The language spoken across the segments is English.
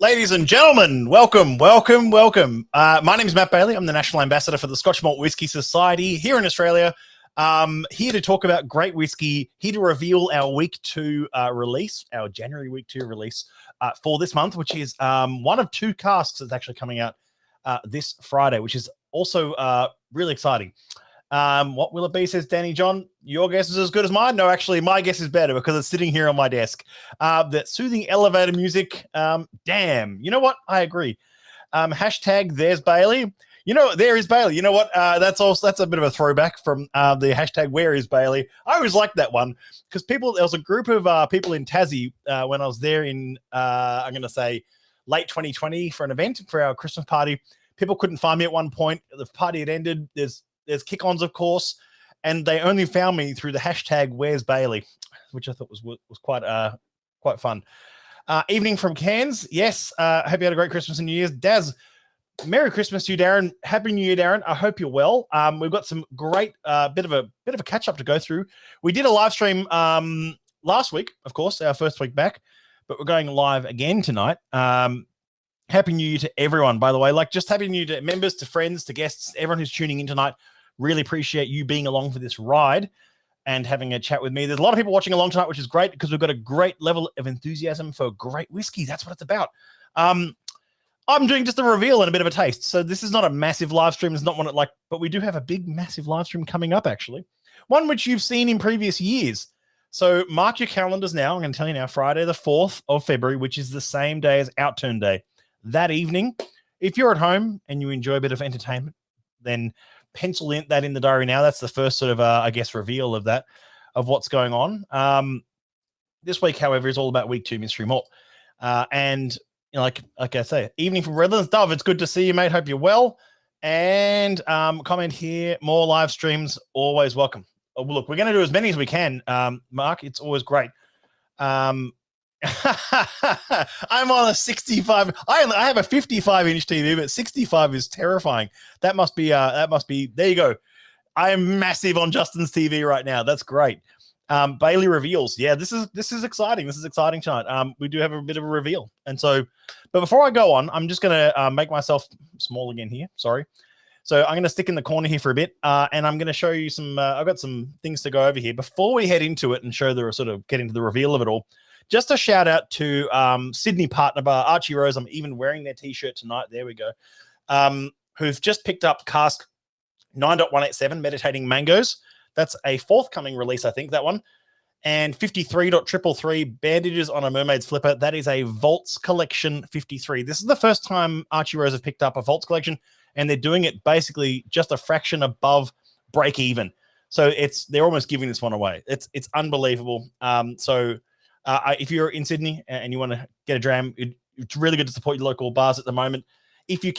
Ladies and gentlemen, welcome. My name is Matt Bailey. I'm the National Ambassador for the Scotch Malt Whisky Society here in Australia. Here to talk about great whiskey, here to reveal our week 2 release, our January week 2 release for this month, which is one of 2 casks that's actually coming out this Friday, which is also really exciting. What will it be, says Danny John? Your guess is as good as mine. No, actually, my guess is better because it's sitting here on my desk. That soothing elevator music. Damn. You know what? I agree. Hashtag there's Bailey. You know, there is Bailey. You know what? That's a bit of a throwback from the hashtag where is Bailey. I always liked that one because there was a group of people in Tassie when I was there in, I'm going to say, late 2020 for an event for our Christmas party. People couldn't find me at one point. The party had ended. There's kick-ons, of course, and they only found me through the hashtag Where's Bailey, which I thought was quite fun. Evening from Cairns. Yes, hope you had a great Christmas and New Year's. Daz, Merry Christmas to you, Darren. Happy New Year, Darren. I hope you're well. We've got some great bit of a catch-up to go through. We did a live stream last week, of course, our first week back, but we're going live again tonight. Happy New Year to everyone, by the way. Just Happy New Year to members, to friends, to guests, everyone who's tuning in tonight. Really appreciate you being along for this ride and having a chat with me. There's a lot of people watching along tonight, which is great because we've got a great level of enthusiasm for great whiskey. That's what it's about. I'm doing just a reveal and a bit of a taste. So this is not a massive live stream. It's not one but we do have a big, massive live stream coming up, actually. One which you've seen in previous years. So mark your calendars now. I'm going to tell you now, Friday the 4th of February, which is the same day as Outturn Day. That evening, if you're at home and you enjoy a bit of entertainment, then pencil that in the diary now. That's the first sort of, I guess, reveal of that, of what's going on. This week, however, is all about week 2 mystery malt. And you know, like I say, evening from Redlands. Dove, it's good to see you, mate. Hope you're well. And comment here, more live streams, always welcome. Oh, look, we're going to do as many as we can, Mark. It's always great. I'm on a 65. I have a 55-inch TV, but 65 is terrifying. That must be. There you go. I am massive on Justin's TV right now. That's great. Bailey reveals. Yeah, this is exciting. This is exciting tonight. We do have a bit of a reveal, and so, but before I go on, I'm just gonna make myself small again here. Sorry. So I'm gonna stick in the corner here for a bit, and I'm gonna show you some. I've got some things to go over here before we head into it and show the sort of get into the reveal of it all. Just a shout out to Sydney Partner Bar, Archie Rose. I'm even wearing their t-shirt tonight. There we go. Who've just picked up cask 9.187 Meditating Mangoes. That's a forthcoming release, I think, that one. And 53.333 Bandages on a Mermaid's Flipper. That is a Vaults Collection 53. This is the first time Archie Rose have picked up a Vaults Collection, and they're doing it basically just a fraction above break even. So they're almost giving this one away. It's unbelievable. If you're in Sydney and you want to get a dram, it's really good to support your local bars at the moment. If you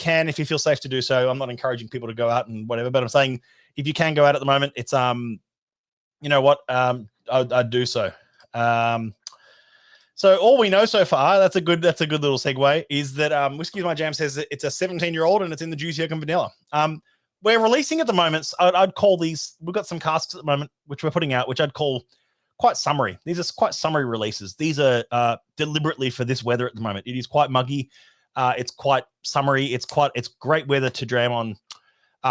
feel safe to do so. I'm not encouraging people to go out and whatever, but I'm saying if you can go out at the moment, it's you know what, I'd do so. So all we know so far, that's a good little segue, is that Whiskey is My Jam says that it's a 17-year-old and it's in the juicy oak and vanilla. We're releasing at the moment. So I'd call these. We've got some casks at the moment which we're putting out, which I'd call quite summary. These are quite summary releases. These are deliberately for this weather at the moment. It is quite muggy. It's quite summary. It's great weather to dram on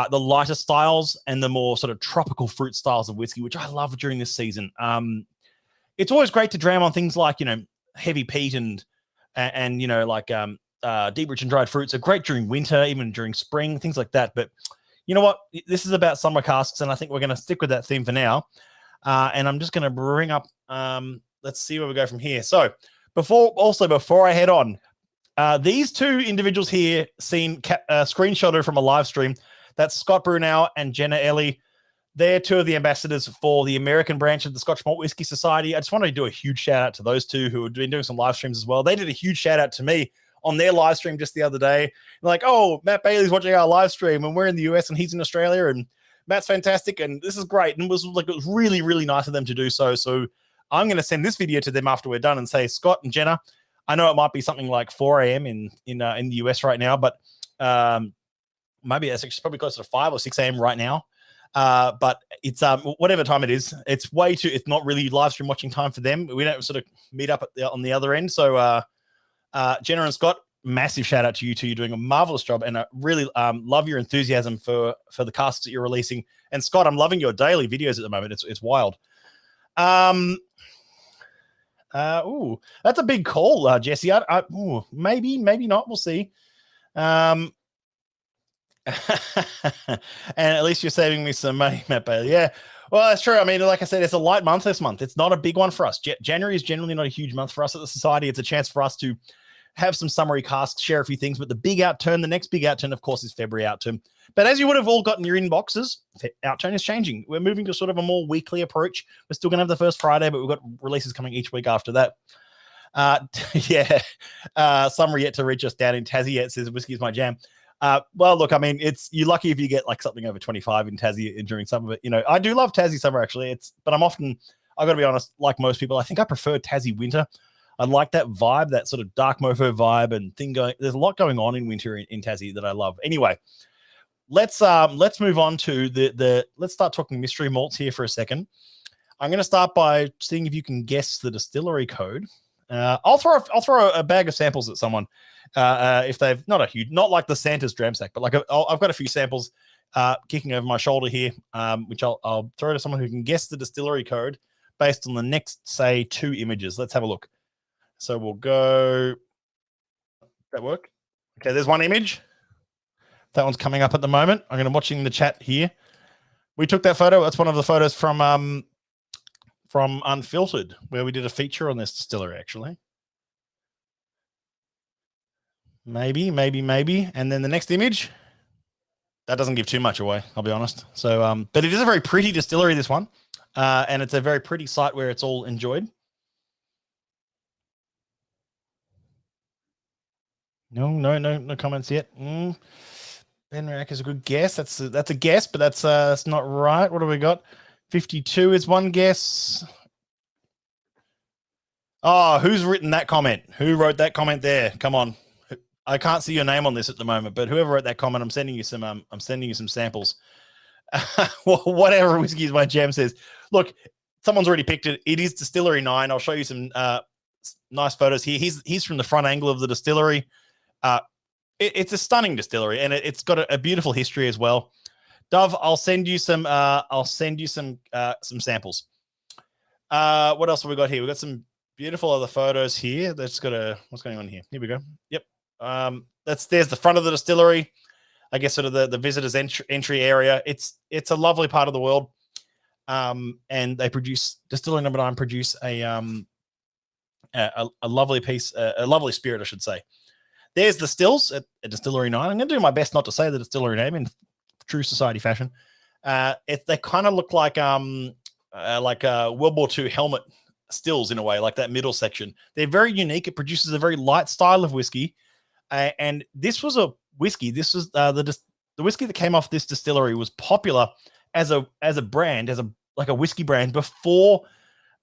the lighter styles and the more sort of tropical fruit styles of whiskey, which I love during this season. It's always great to dram on things like, heavy peat and deep rich and dried fruits are great during winter, even during spring, things like that. But you know what? This is about summer casks, and I think we're going to stick with that theme for now. And I'm just going to bring up, let's see where we go from here. So before I head on, these 2 individuals here seen screenshotted from a live stream. That's Scott Brunel and Jenna Ellie. They're 2 of the ambassadors for the American branch of the Scotch Malt Whisky Society. I just wanted to do a huge shout out to those 2 who have been doing some live streams as well. They did a huge shout out to me on their live stream just the other day. Like, oh, Matt Bailey's watching our live stream and we're in the US and he's in Australia and Matt's fantastic and this is great. And it was really, really nice of them to do so. So I'm going to send this video to them after we're done and say, Scott and Jenna, I know it might be something like 4 a.m. in the US right now, but maybe it's probably closer to 5 or 6 a.m. right now. But it's whatever time it is, it's not really live stream watching time for them. We don't sort of meet up on the other end. So Jenna and Scott, massive shout out to you two. You're doing a marvelous job, and I really love your enthusiasm for the casks that you're releasing. And Scott, I'm loving your daily videos at the moment. It's wild. Ooh, that's a big call, Jesse. Maybe not. We'll see. And at least you're saving me some money, Matt Bailey. Yeah, well, that's true. I mean, like I said, it's a light month this month. It's not a big one for us. January is generally not a huge month for us at the Society. It's a chance for us to have some summary casks, share a few things. But the big outturn, the next big outturn, of course, is February outturn. But as you would have all gotten your inboxes, outturn is changing. We're moving to sort of a more weekly approach. We're still going to have the first Friday, but we've got releases coming each week after that. Summary yet to reach us down in Tassie. It says whiskey is my jam. Well, look, I mean, you're lucky if you get like something over 25 in Tassie during summer. But I do love Tassie summer actually. But I've got to be honest, like most people, I think I prefer Tassie winter. I like that vibe, that sort of dark mofo vibe and thing going. There's a lot going on in winter in Tassie that I love. Anyway, let's move on to let's start talking mystery malts here for a second. I'm going to start by seeing if you can guess the distillery code. I'll throw a bag of samples at someone if they've not like the Santa's dram sack, but like I've got a few samples kicking over my shoulder here, which I'll throw to someone who can guess the distillery code based on the next, say, 2 images. Let's have a look. So we'll go. That work? Okay, there's one image. That one's coming up at the moment. I'm going to watching the chat here. We took that photo. That's one of the photos from Unfiltered, where we did a feature on this distillery, actually. Maybe. And then the next image, that doesn't give too much away, I'll be honest. So, but it is a very pretty distillery, this one. And it's a very pretty site where it's all enjoyed. No comments yet. Ben Rack is a good guess. That's a guess, but that's not right. What do we got? 52 is one guess. Oh, who's written that comment? Who wrote that comment there? Come on. I can't see your name on this at the moment, but whoever wrote that comment, I'm sending you some samples. Well, whatever whiskey is my jam says. Look, someone's already picked it. It is Distillery 9. I'll show you some nice photos here. He's from the front angle of the distillery. It's a stunning distillery, and it's got a beautiful history as well. Dove, I'll send you some samples. What else have we got here? We've got some beautiful other photos here. What's going on here? Here we go. Yep. There's the front of the distillery. I guess sort of the visitors entry area. It's a lovely part of the world. And they Distillery Number 9 produce a lovely piece, a lovely spirit, I should say. There's the stills at Distillery 9. I'm going to do my best not to say the distillery name in true society fashion. They kind of look like World War II helmet stills in a way, like that middle section. They're very unique. It produces a very light style of whiskey. And this was a whiskey. This was the whiskey that came off this distillery was popular as a brand, as a whiskey brand before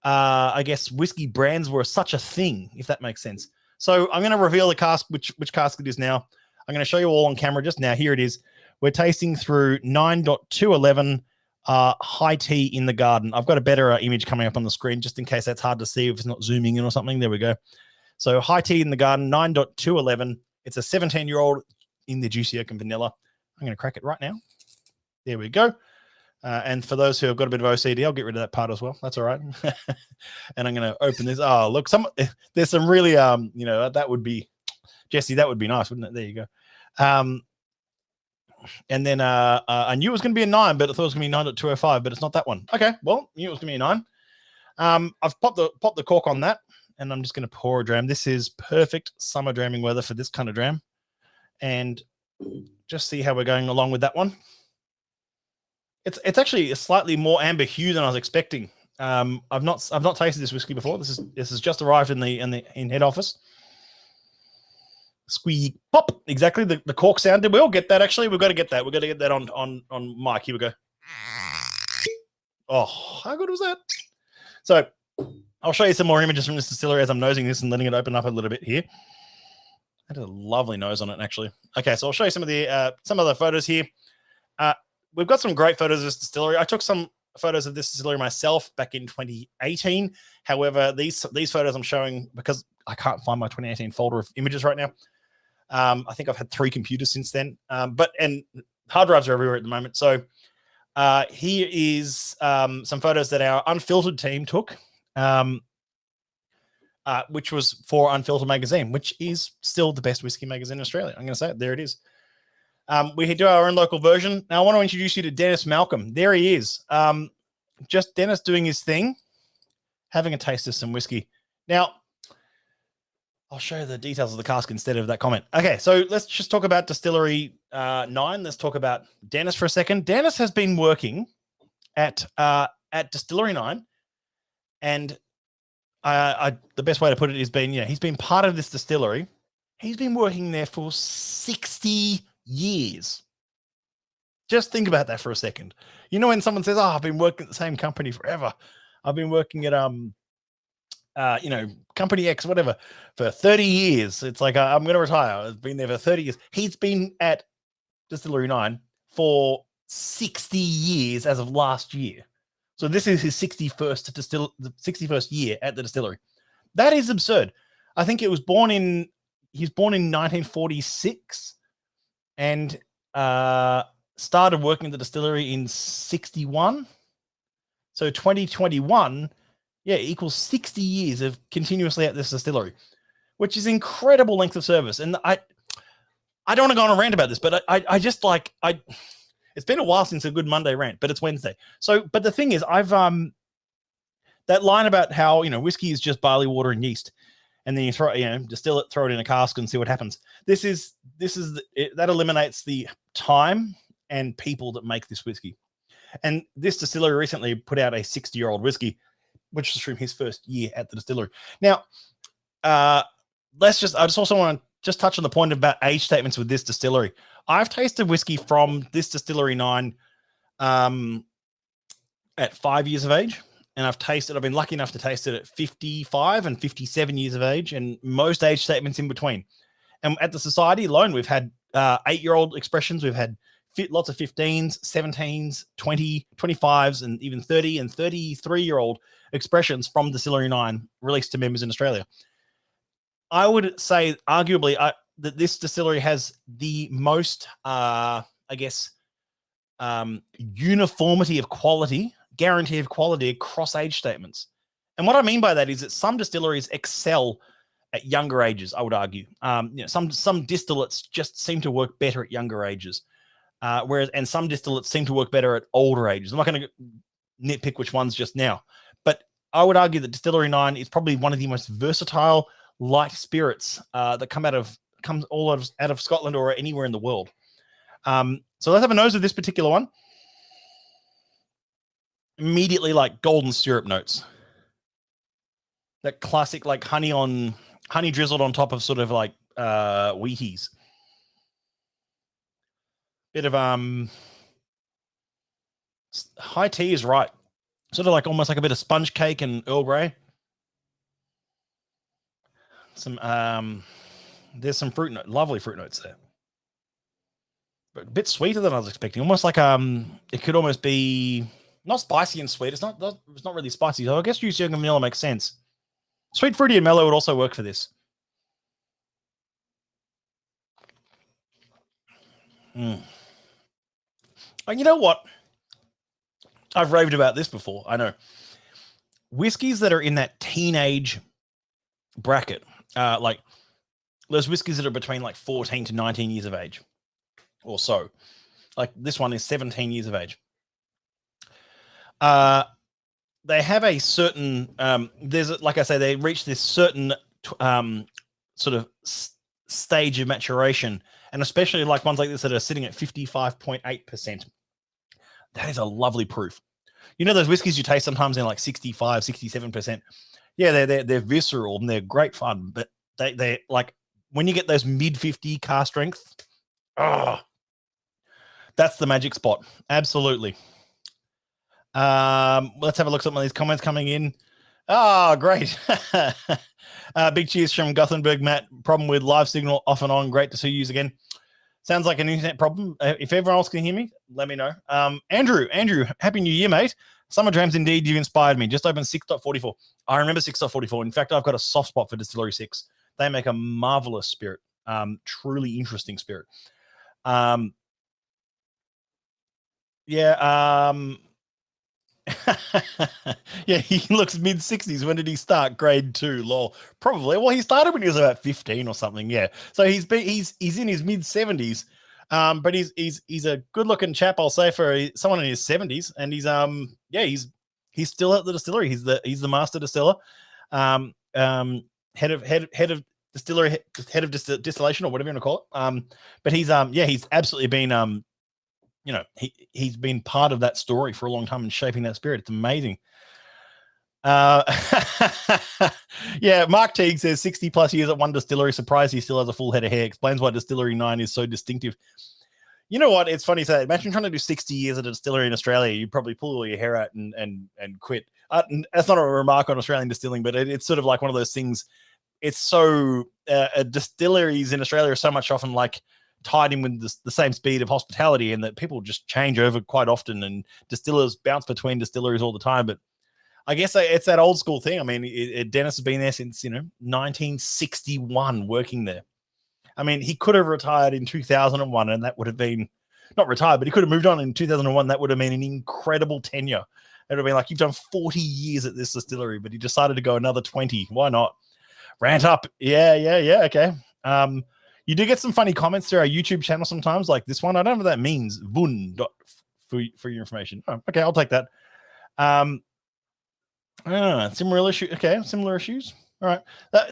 I guess whiskey brands were such a thing, if that makes sense. So I'm going to reveal the cask, which cask it is now. I'm going to show you all on camera just now. Here it is. We're tasting through 9.211 high tea in the garden. I've got a better image coming up on the screen just in case that's hard to see if it's not zooming in or something. There we go. So high tea in the garden, 9.211. It's a 17-year-old in the juicy oak and vanilla. I'm going to crack it right now. There we go. And for those who have got a bit of OCD, I'll get rid of that part as well. That's all right. And I'm going to open this. Oh, look, there's some really, that would be, Jesse, that would be nice, wouldn't it? There you go. And then I knew it was going to be a 9, but I thought it was going to be 9.205, but it's not that one. Okay, well, knew it was going to be a 9. I've popped the cork on that, and I'm just going to pour a dram. This is perfect summer dramming weather for this kind of dram. And just see how we're going along with that one. It's actually a slightly more amber hue than I was expecting. I've not tasted this whiskey before. This has just arrived in head office. Squeak pop, exactly the cork sound. We'll get that. Actually, we've got to get that. We've got to get that on mic. Here we go. Oh, how good was that? So I'll show you some more images from this distillery as I'm nosing this and letting it open up a little bit here. It had a lovely nose on it, actually. Okay, so I'll show you some of the photos here. We've got some great photos of this distillery. I took some photos of this distillery myself back in 2018. However, these photos I'm showing because I can't find my 2018 folder of images right now. I think I've had 3 computers since then. And hard drives are everywhere at the moment. So here is some photos that our Unfiltered team took, which was for Unfiltered magazine, which is still the best whiskey magazine in Australia. I'm going to say it. There it is. We do our own local version. Now I want to introduce you to Dennis Malcolm. There he is. Just Dennis doing his thing, having a taste of some whiskey. Now, I'll show you the details of the cask instead of that comment. Okay, so let's just talk about Distillery 9. Let's talk about Dennis for a second. Dennis has been working at Distillery 9, and the best way to put it is he's been part of this distillery. He's been working there for 60 years. Just think about that for a second. You know, when someone says, "Oh, I've been working at the same company forever. I've been working at company X, whatever, for 30 years. It's like, I'm going to retire. I've been there for 30 years. He's been at Distillery 9 for 60 years as of last year. So this is his 61st year at the distillery. That is absurd. I think he was born in 1946 and started working at the distillery in 61. So 2021, equals 60 years of continuously at this distillery, which is incredible length of service. And I don't want to go on a rant about this, but it's been a while since a good Monday rant, but it's Wednesday. So, but the thing is, I've that line about how whiskey is just barley, water, and yeast, and then you distill it, throw it in a cask, and see what happens. That eliminates the time and people that make this whiskey. And this distillery recently put out a 60-year-old whiskey, which is from his first year at the distillery. Now, I just also want to just touch on the point about age statements with this distillery. I've tasted whiskey from this Distillery 9 at 5 years of age, and I've been lucky enough to taste it at 55 and 57 years of age, and most age statements in between. And at the Society alone, we've had 8-year-old expressions. We've had lots of 15s, 17s, 20, 25s, and even 30 and 33-year-old expressions from Distillery 9 released to members in Australia. I would say, arguably, that this distillery has the most, uniformity of quality, guarantee of quality across age statements. And what I mean by that is that some distilleries excel at younger ages, I would argue. Some distillates just seem to work better at younger ages. Whereas some distillates seem to work better at older ages. I'm not going to nitpick which ones just now, but I would argue that Distillery 9 is probably one of the most versatile light spirits that comes all out of Scotland or anywhere in the world. So let's have a nose of this particular one. Immediately, like golden syrup notes. That classic, like honey drizzled on top of sort of like Wheaties. Bit of high tea is right. Sort of like almost like a bit of sponge cake and Earl Grey. There's some lovely fruit notes there. But a bit sweeter than I was expecting. Almost like it could almost be not spicy and sweet. It's not really spicy. So I guess juicy and vanilla makes sense. Sweet, fruity, and mellow would also work for this. And you know what? I've raved about this before. I know. Whiskeys that are in that teenage bracket, like those whiskeys that are between like 14 to 19 years of age or so. Like this one is 17 years of age. They have a certain, they reach this certain sort of stage of maturation, and especially like ones like this that are sitting at 55.8%. That is a lovely proof. You know those whiskeys you taste sometimes in like 65, 67%. Yeah, they're visceral and they're great fun, but they like when you get those mid-50 car strength, that's the magic spot. Absolutely. Let's have a look at some of these comments coming in. Oh, great. Big cheers from Gothenburg, Matt. Problem with live signal off and on. Great to see you again. Sounds like an internet problem. If everyone else can hear me, let me know. Andrew, happy new year, mate. Summer Drams, indeed, you inspired me. Just opened 6.44. I remember 6.44. In fact, I've got a soft spot for Distillery 6. They make a marvelous spirit. Truly interesting spirit. Yeah. Yeah, he looks mid-60s. When did he start? Grade 2, lol. Probably. Well, he started when he was about 15 or something. Yeah. So he's in his mid-70s. But he's a good-looking chap, I'll say, for someone in his 70s. And he's still at the distillery. He's the master distiller. Head of distillery, head of distillation, or whatever you want to call it. But he's absolutely been he's been part of that story for a long time and shaping that spirit. It's amazing. Yeah, Mark Teague says 60 plus years at one distillery, surprised he still has a full head of hair, explains why Distillery 9 is so distinctive. You know what? It's funny to say. Imagine trying to do 60 years at a distillery in Australia. You'd probably pull all your hair out and quit. That's not a remark on Australian distilling, but it's sort of like one of those things. It's so distilleries in Australia are so much often like tied in with the same speed of hospitality, and that people just change over quite often, and distillers bounce between distilleries all the time. But I guess it's that old school thing. I mean, Dennis has been there since 1961, working there. I mean, he could have retired in 2001, and that would have been not retired, but he could have moved on in 2001. That would have been an incredible tenure. It would have been like, you've done 40 years at this distillery, but he decided to go another 20. Why not? Rant up. Yeah. Okay. You do get some funny comments through our YouTube channel sometimes, like this one. I don't know what that means. Vun for your information. Oh, okay, I'll take that. Similar issue. Okay, similar issues. All right.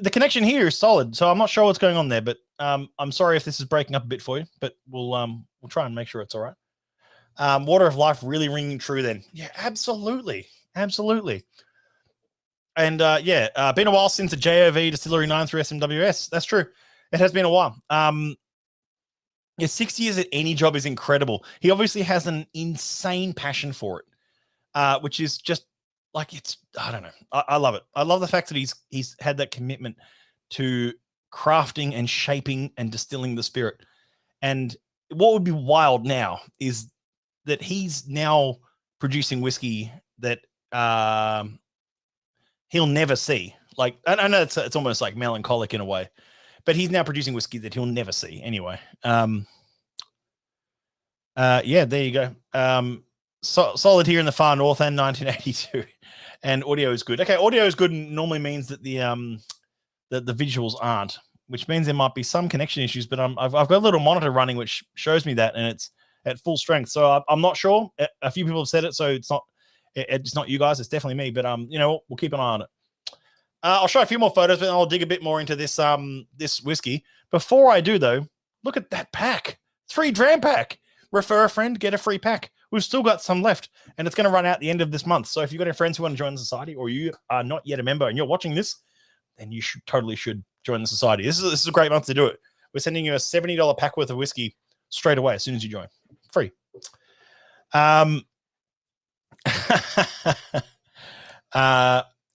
The connection here is solid, so I'm not sure what's going on there, but I'm sorry if this is breaking up a bit for you, but we'll try and make sure it's all right. Water of Life really ringing true then. Yeah, absolutely. And been a while since the JOV Distillery 9 through SMWS. That's true. It has been a while. 6 years at any job is incredible. He obviously has an insane passion for it, which is just like, I don't know. I love it. I love the fact that he's had that commitment to crafting and shaping and distilling the spirit. And what would be wild now is that he's now producing whiskey that he'll never see. Like, I know it's almost like melancholic in a way, but he's now producing whiskey that he'll never see anyway. There you go. Solid here in the far north and 1982, and audio is good. Okay, audio is good normally means that the visuals aren't, which means there might be some connection issues. But I've got a little monitor running which shows me that, and it's at full strength. So I'm not sure. A few people have said it, so it's not you guys. It's definitely me. But we'll keep an eye on it. I'll show a few more photos, but I'll dig a bit more into this this whiskey. Before I do, though, look at that pack. 3 dram pack. Refer a friend, get a free pack. We've still got some left, and it's going to run out at the end of this month. So if you've got any friends who want to join the society, or you are not yet a member and you're watching this, then you totally should join the society. This is a great month to do it. We're sending you a $70 pack worth of whiskey straight away as soon as you join. Free. And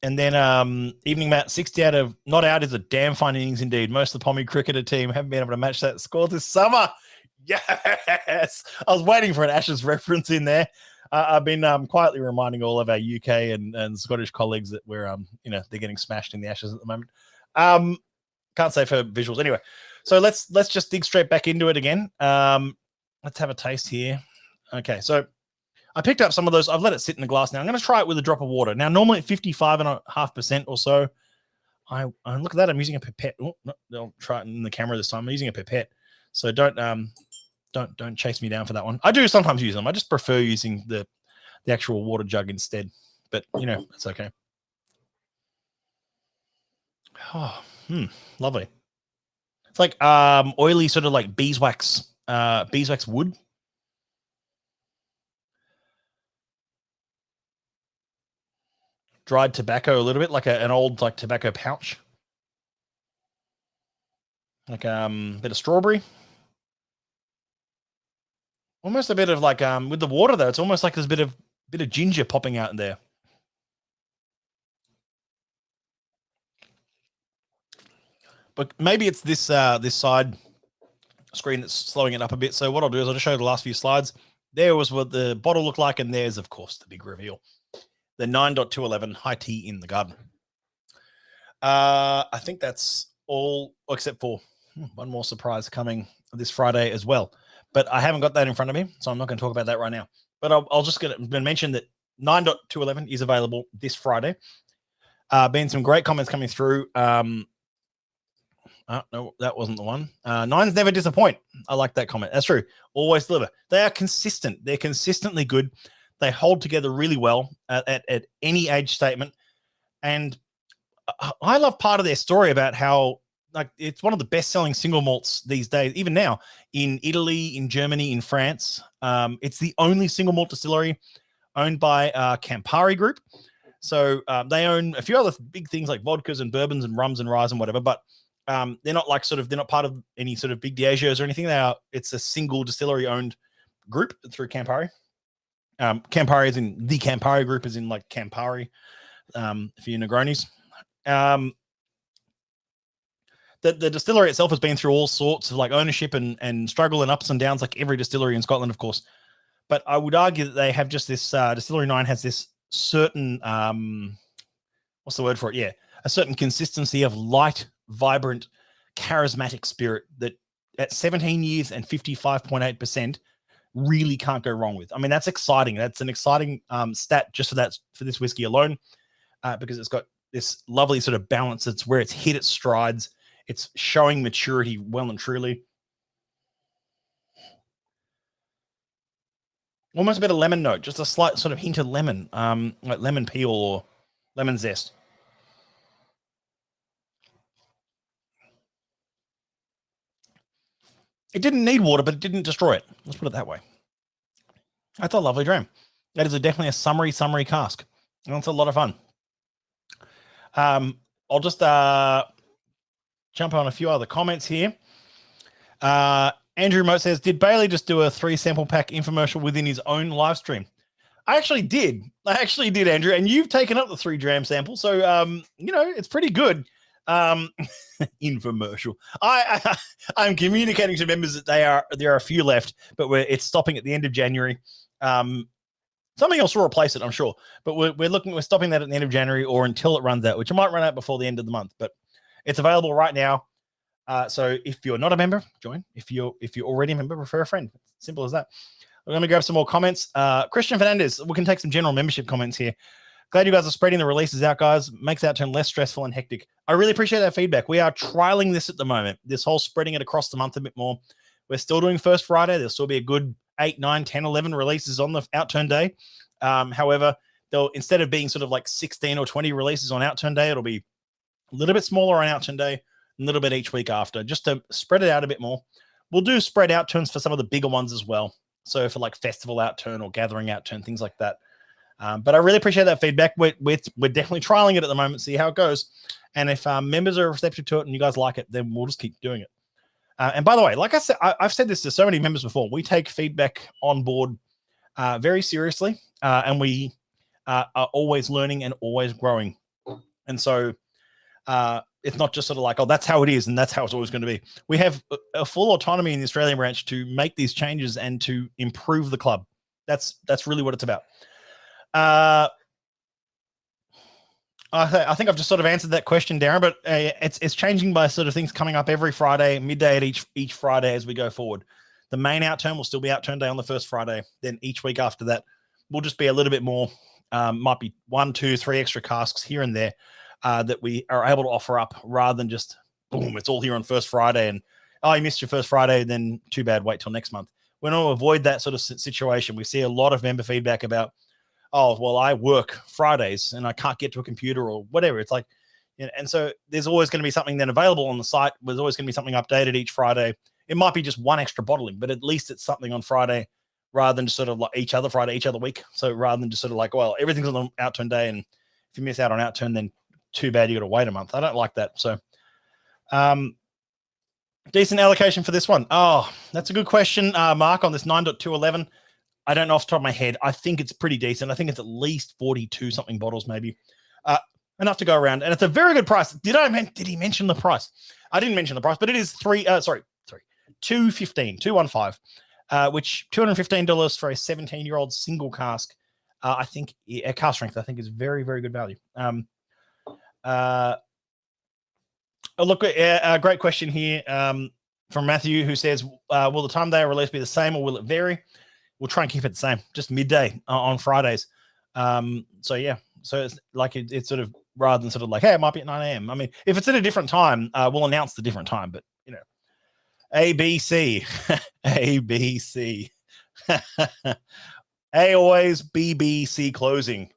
then Evening Matt, 60 out of not out is a damn fine innings indeed. Most of the Pommy cricketer team haven't been able to match that score this summer. Yes, I was waiting for an Ashes reference in there. I've been quietly reminding all of our UK and Scottish colleagues that we're they're getting smashed in the Ashes at the moment. Can't say for visuals anyway. So let's just dig straight back into it again. Let's have a taste here. Okay, so I picked up some of those. I've let it sit in the glass now. I'm going to try it with a drop of water. Now, normally at 55.5% or so, I look at that. I'm using a pipette. Oh, no, I'll try it in the camera this time. I'm using a pipette. So don't chase me down for that one. I do sometimes use them. I just prefer using the actual water jug instead. But it's okay. Oh, lovely. It's like oily, sort of like beeswax wood. Dried tobacco a little bit, like an old like tobacco pouch. Like bit of strawberry. Almost a bit of like with the water though, it's almost like there's a bit of ginger popping out in there. But maybe it's this side screen that's slowing it up a bit. So what I'll do is I'll just show you the last few slides. There was what the bottle looked like, and there's of course the big reveal. The 9.211 high tea in the garden. I think that's all except for One more surprise coming this Friday as well. But I haven't got that in front of me, so I'm not going to talk about that right now. But I'll just going to mention that 9.211 is available this Friday. Been some great comments coming through. No, that wasn't the one. Nines never disappoint. I like that comment. That's true. Always deliver. They are consistent. They're consistently good. They hold together really well at any age statement. And I love part of their story about how like it's one of the best-selling single malts these days, even now in Italy, in Germany, in France. It's the only single malt distillery owned by Campari Group. So they own a few other big things like vodkas and bourbons and rums and rye and whatever, but they're not like they're not part of any sort of big Diageos or anything. It's a single distillery owned group through Campari. Campari is in the Campari Group, is in like Campari for you Negronis. The distillery itself has been through all sorts of like ownership and struggle and ups and downs, like every distillery in Scotland, of course. But I would argue that they have just this Distillery 9 has this certain what's the word for it? Yeah, a certain consistency of light, vibrant, charismatic spirit that at 17 years and 55.8% really can't go wrong with. I mean, that's exciting. That's an exciting stat just for this whiskey alone, because it's got this lovely sort of balance. It's where it's hit its strides. It's showing maturity well and truly. Almost a bit of lemon note, just a slight sort of hint of lemon, like lemon peel or lemon zest. It didn't need water, but it didn't destroy it. Let's put it that way. That's a lovely dram. That is definitely a summery cask. And it's a lot of fun. I'll just jump on a few other comments here. Andrew Moat says, did Bailey just do a 3 sample pack infomercial within his own live stream? I actually did, Andrew, and you've taken up the 3 dram sample. So, it's pretty good. Infomercial. I'm communicating to members that there are a few left, but it's stopping at the end of January. Something else will replace it, I'm sure. But we're stopping that at the end of January or until it runs out, which it might run out before the end of the month. But it's available right now. So if you're not a member, join. If you're already a member, refer a friend. Simple as that. We're going to grab some more comments. Christian Fernandez, we can take some general membership comments here. Glad you guys are spreading the releases out, guys. Makes Outturn less stressful and hectic. I really appreciate that feedback. We are trialing this at the moment, this whole spreading it across the month a bit more. We're still doing First Friday. There'll still be a good 8, 9, 10, 11 releases on the Outturn day. However, they'll, instead of being sort of like 16 or 20 releases on Outturn day, it'll be a little bit smaller on Outturn day, a little bit each week after, just to spread it out a bit more. We'll do spread Outturns for some of the bigger ones as well. So for like festival Outturn or gathering Outturn, things like that. But I really appreciate that feedback. We're definitely trialing it at the moment, see how it goes. And if members are receptive to it and you guys like it, then we'll just keep doing it. And by the way, like I said, I've said this to so many members before. We take feedback on board very seriously, and we are always learning and always growing. And so it's not just sort of like, oh, that's how it is and that's how it's always going to be. We have a full autonomy in the Australian branch to make these changes and to improve the club. That's really what it's about. I think I've just sort of answered that question, Darren, but it's changing by sort of things coming up every Friday, midday at each Friday as we go forward. The main Outturn will still be Outturn day on the first Friday. Then each week after that will just be a little bit more, might be 1, 2, 3 extra casks here and there that we are able to offer up rather than just, boom, it's all here on first Friday. And, oh, you missed your first Friday, then too bad, wait till next month. We want to avoid that sort of situation. We see a lot of member feedback about, oh, well, I work Fridays and I can't get to a computer or whatever. It's like, and so there's always going to be something then available on the site. There's always going to be something updated each Friday. It might be just one extra bottling, but at least it's something on Friday rather than just sort of like each other Friday, each other week. So rather than just sort of like, well, everything's on the Outturn day, and if you miss out on Outturn, then too bad, you got to wait a month. I don't like that. So decent allocation for this one. Oh, that's a good question, Mark, on this 9.211. I don't know off the top of my head. I think it's pretty decent. I think it's at least 42 something bottles, maybe. Enough to go around. And it's a very good price. Did he mention the price? I didn't mention the price, but it is $215, which $215 for a 17-year-old single cask. I think a cask strength, I think, is very, very good value. Oh, look, a great question here from Matthew, who says, will the time they are released be the same or will it vary? We'll try and keep it the same, just midday on Fridays. So yeah, so it's like it's sort of rather than sort of like, hey, it might be at 9 a.m. I mean, if it's at a different time, we'll announce the different time, but you know, ABC, ABC, A always, BBC closing.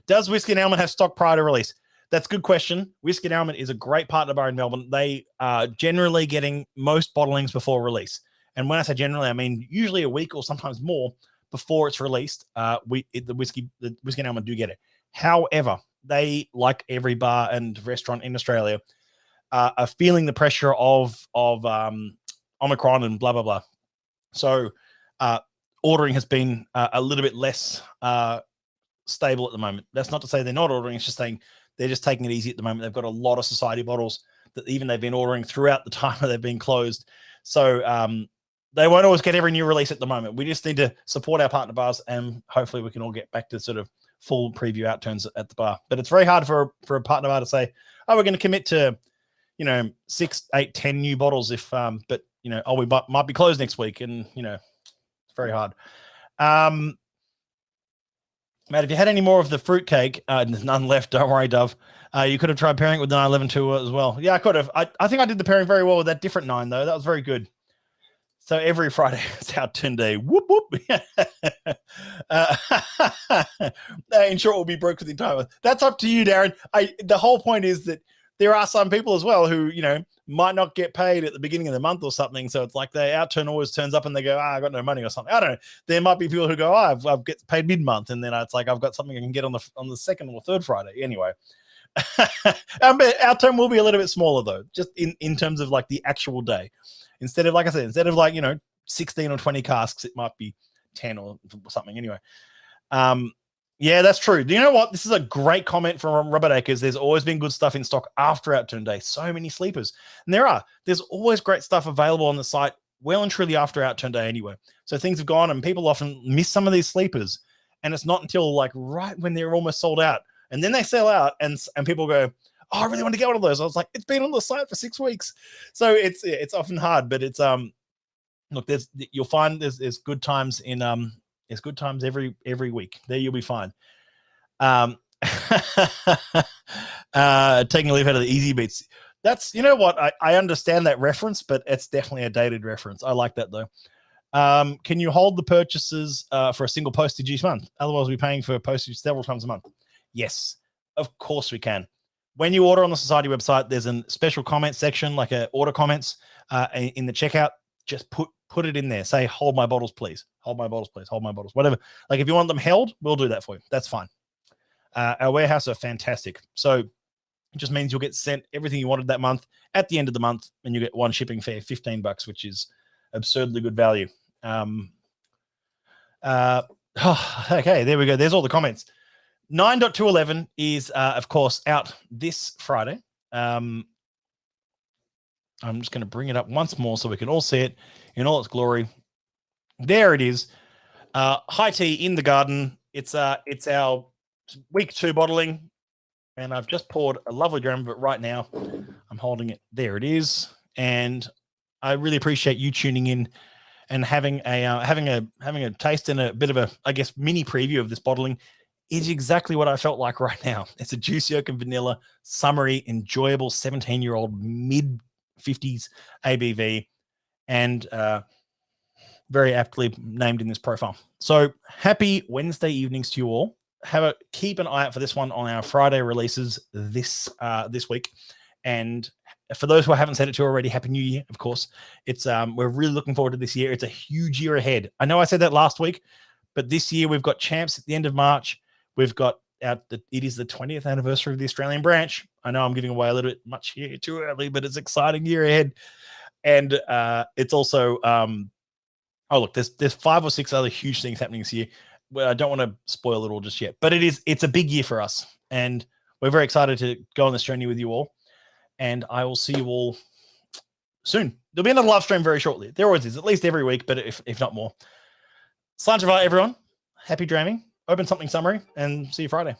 Does Whiskey and Almond have stock prior to release? That's a good question. Whiskey and Almond is a great partner bar in Melbourne. They are generally getting most bottlings before release. And when I say generally, I mean usually a week or sometimes more before it's released. The Whiskey and Almond do get it. However, they, like every bar and restaurant in Australia, are feeling the pressure of Omicron and blah, blah, blah. So ordering has been a little bit less stable at the moment. That's not to say they're not ordering. It's just saying they're just taking it easy at the moment. They've got a lot of society bottles that even they've been ordering throughout the time that they've been closed. So they won't always get every new release at the moment. We just need to support our partner bars, and hopefully we can all get back to sort of full preview outturns at the bar. But it's very hard for a partner bar to say, oh, we're going to commit to, 6, 8, 10 new bottles if, but we might be closed next week, and it's very hard. Matt, if you had any more of the fruitcake, there's none left. Don't worry, Dove. You could have tried pairing it with the 911 too as well. Yeah, I could have. I think I did the pairing very well with that different 9 though. That was very good. So every Friday it's Outturn Day. Whoop whoop. In short, we'll be broke for the entire month. That's up to you, Darren. The whole point is that there are some people as well who might not get paid at the beginning of the month or something. So it's like the Outturn always turns up and they go, I got no money or something. I don't know. There might be people who go, I've get paid mid-month, and then it's like I've got something I can get on the second or third Friday. Anyway. Outturn will be a little bit smaller though, just in terms of like the actual day. Instead of, like I said, instead of like 16 or 20 casks, it might be 10 or something. Anyway, yeah, that's true. Do you know what? This is a great comment from Robert Akers. There's always been good stuff in stock after Outturn Day. So many sleepers, and there's always great stuff available on the site well and truly after Outturn Day anyway. So things have gone, and people often miss some of these sleepers, and it's not until like right when they're almost sold out. And then they sell out, and people go, oh, I really want to get one of those. I was like, it's been on the site for 6 weeks. So it's often hard, but it's look, you'll find there's good times in there's good times every week. There you'll be fine. Taking a leaf out of the easy beats. That's what, I understand that reference, but it's definitely a dated reference. I like that though. Can you hold the purchases for a single postage each month? Otherwise, we'll be paying for postage several times a month. Yes, of course we can. When you order on the Society website, there's a special comment section, like a order comments in the checkout. Just put it in there. Say, hold my bottles, please. Hold my bottles, please. Hold my bottles. Whatever. Like if you want them held, we'll do that for you. That's fine. Our warehouse are fantastic. So it just means you'll get sent everything you wanted that month at the end of the month, and you get one shipping fare, $15, which is absurdly good value. Okay, there we go. There's all the comments. 9.211 is, of course, out this Friday. I'm just going to bring it up once more so we can all see it in all its glory. There it is. High tea in the garden. It's our week 2 bottling, and I've just poured a lovely dram of it right now. I'm holding it. There it is, and I really appreciate you tuning in and having a taste and a bit of a, I guess, mini preview of this bottling. Is exactly what I felt like right now. It's a juicy oak and vanilla, summery, enjoyable 17-year-old mid-50s ABV, and very aptly named in this profile. So happy Wednesday evenings to you all. Keep an eye out for this one on our Friday releases this week. And for those who I haven't said it to already, Happy New Year, of course. It's we're really looking forward to this year. It's a huge year ahead. I know I said that last week, but this year we've got champs at the end of March. We've got it is the 20th anniversary of the Australian branch. I know I'm giving away a little bit much here too early, but it's an exciting year ahead. And it's also, look, there's 5 or 6 other huge things happening this year. Well, I don't want to spoil it all just yet, but it's a big year for us. And we're very excited to go on this journey with you all. And I will see you all soon. There'll be another live stream very shortly. There always is, at least every week, but if not more. Slanjava, everyone. Happy dramming. Open something summary, and see you Friday.